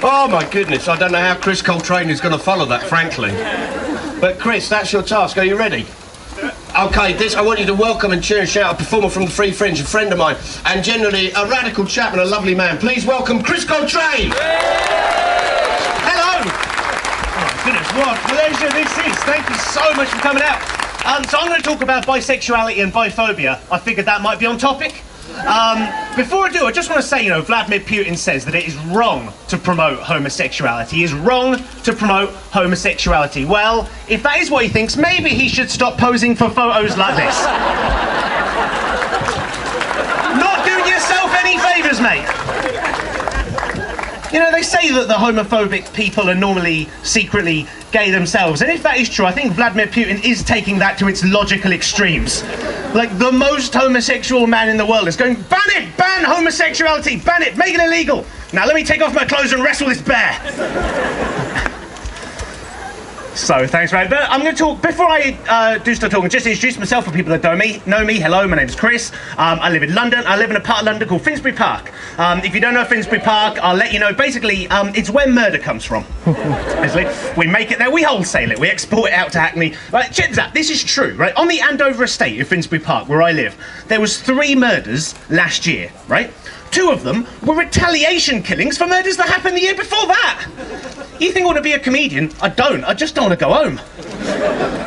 Oh my goodness, I don't know how Chris Coltrane is going to follow that, frankly. But Chris, that's your task. Are you ready? Okay, I want you to welcome and cheer and shout a performer from the Free Fringe, a friend of mine, and generally a radical chap and a lovely man. Please welcome Chris Coltrane! Hello! Oh, goodness, what a pleasure this is. Thank you so much for coming out. So I'm going to talk about bisexuality and biphobia. I figured that might be on topic. Before I do, I just want to say, Vladimir Putin says that it is wrong to promote homosexuality. He is wrong to promote homosexuality. Well, if that is what he thinks, maybe he should stop posing for photos like this. Not doing yourself any favours, mate. They say that the homophobic people are normally secretly gay themselves, and if that is true, I think Vladimir Putin is taking that to its logical extremes. Like, the most homosexual man in the world is going, ban it! Ban homosexuality! Ban it! Make it illegal! Now let me take off my clothes and wrestle this bear! So, thanks, Ray. But I'm going to talk, before I do start talking, just introduce myself for people that don't know me. Hello, my name's Chris. I live in London. I live in a part of London called Finsbury Park. If you don't know Finsbury Park, I'll let you know. Basically, it's where murder comes from. We make it there, we wholesale it, we export it out to Hackney. Right, check this out, this is true, right? On the Andover estate of Finsbury Park, where I live, there was 3 murders last year, right? 2 of them were retaliation killings for murders that happened the year before that. You think I want to be a comedian? I don't. I just don't want to go home.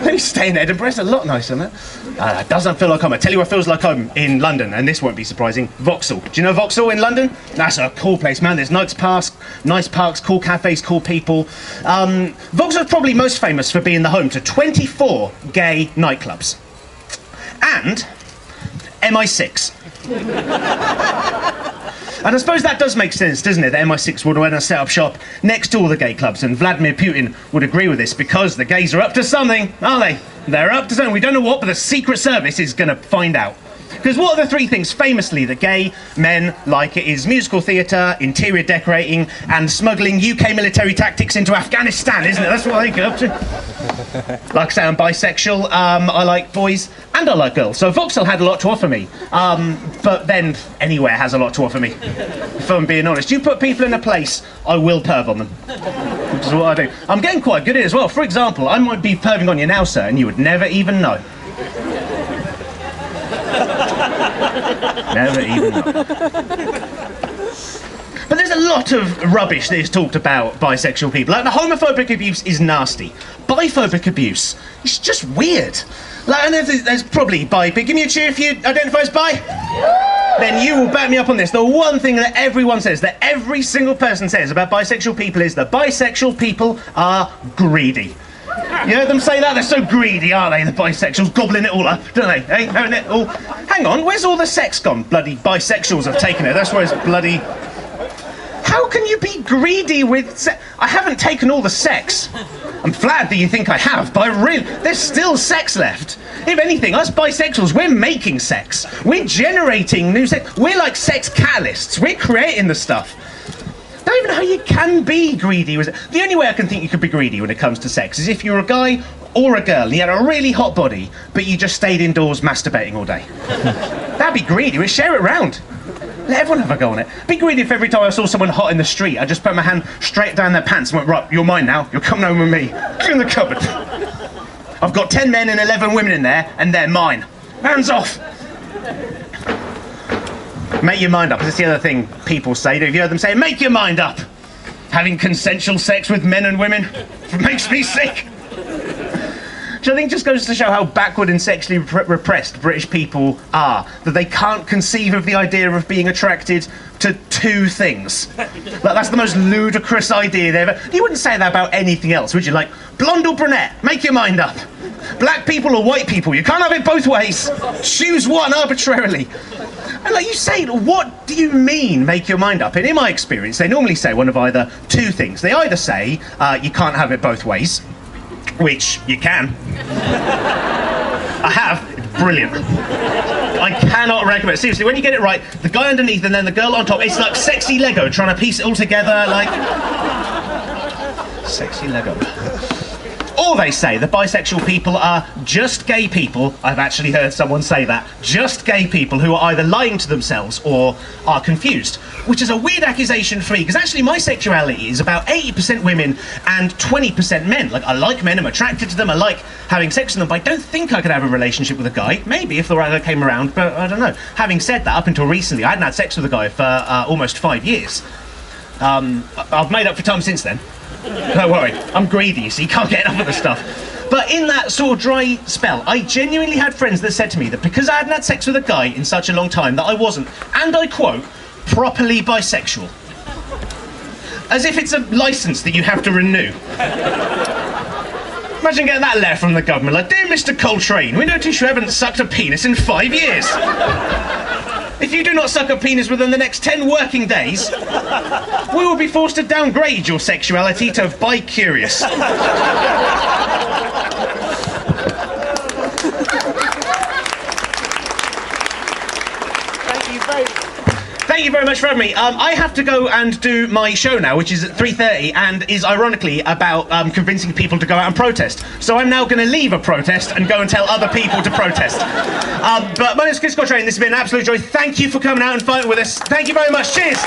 Let me stay in Edinburgh. It's a lot nicer, man. It doesn't feel like home. I tell you what feels like home in London, and this won't be surprising. Vauxhall. Do you know Vauxhall in London? That's a cool place, man. There's nice parks, cool cafes, cool people. Vauxhall's probably most famous for being the home to 24 gay nightclubs. And MI6. And I suppose that does make sense, doesn't it? The MI6 would want to set up shop next to all the gay clubs, and Vladimir Putin would agree with this because the gays are up to something, aren't they? They're up to something. We don't know what, but the Secret Service is going to find out. Because what are the 3 things famously that gay men like? It is musical theatre, interior decorating, and smuggling UK military tactics into Afghanistan, isn't it? That's what they get up to. Like I say, I'm bisexual, I like boys, and I like girls. So Vauxhall had a lot to offer me. But then anywhere has a lot to offer me, if I'm being honest. You put people in a place, I will perv on them. Which is what I do. I'm getting quite good at it as well. For example, I might be perving on you now, sir, and you would never even know. Never even know. But there's a lot of rubbish that is talked about bisexual people. Like, the homophobic abuse is nasty. Biphobic abuse is just weird. Like, and there's probably bi. But give me a cheer if you identify as bi. Then you will back me up on this. The one thing that everyone says, that every single person says about bisexual people is that bisexual people are greedy. You heard them say that? They're so greedy, aren't they, the bisexuals, gobbling it all up, don't they? Hey, having it all. Hang on, where's all the sex gone? Bloody bisexuals have taken it. That's where it's bloody. How can you be greedy with sex? I haven't taken all the sex. I'm flattered that you think I have, but there's still sex left. If anything, us bisexuals, we're making sex. We're generating new sex. We're like sex catalysts. We're creating the stuff. I don't even know how you can be greedy with it. The only way I can think you could be greedy when it comes to sex is if you're a guy or a girl and you had a really hot body, but you just stayed indoors masturbating all day. That'd be greedy. We'd share it around. Let everyone have a go on it. Be greedy if every time I saw someone hot in the street, I just put my hand straight down their pants and went, right, you're mine now. You're coming home with me. In the cupboard. I've got 10 men and 11 women in there, and they're mine. Hands off. Make your mind up. That's the other thing people say. Have you heard them say, make your mind up? Having consensual sex with men and women makes me sick. Which I think just goes to show how backward and sexually repressed British people are. That they can't conceive of the idea of being attracted to 2 things. Like, that's the most ludicrous idea they ever... You wouldn't say that about anything else, would you? Like, blonde or brunette? Make your mind up. Black people or white people? You can't have it both ways. Choose one arbitrarily. And like you say, what do you mean, make your mind up? And in my experience, they normally say one of either 2 things. They either say, you can't have it both ways, which you can. I have. It's brilliant. I cannot recommend it. Seriously, when you get it right, the guy underneath and then the girl on top, it's like sexy Lego trying to piece it all together, like... Sexy Lego. Or they say that bisexual people are just gay people. I've actually heard someone say that. Just gay people who are either lying to themselves or are confused. Which is a weird accusation for me, because actually my sexuality is about 80% women and 20% men. Like, I like men, I'm attracted to them, I like having sex with them, but I don't think I could have a relationship with a guy. Maybe if the right guy came around, but I don't know. Having said that, up until recently, I hadn't had sex with a guy for almost 5 years. I've made up for time since then. Don't worry, I'm greedy, so you can't get enough of the stuff. But in that sort of dry spell, I genuinely had friends that said to me that because I hadn't had sex with a guy in such a long time, that I wasn't, and I quote, properly bisexual. As if it's a licence that you have to renew. Imagine getting that letter from the government, like, "Dear Mr. Coltrane, we notice you haven't sucked a penis in 5 years. If you do not suck a penis within the next 10 working days, we will be forced to downgrade your sexuality to bi-curious." Thank you very much for having me. I have to go and do my show now, which is at 3:30, and is ironically about convincing people to go out and protest. So I'm now going to leave a protest and go and tell other people to protest. But my name is Coltrane. This has been an absolute joy. Thank you for coming out and fighting with us. Thank you very much. Cheers.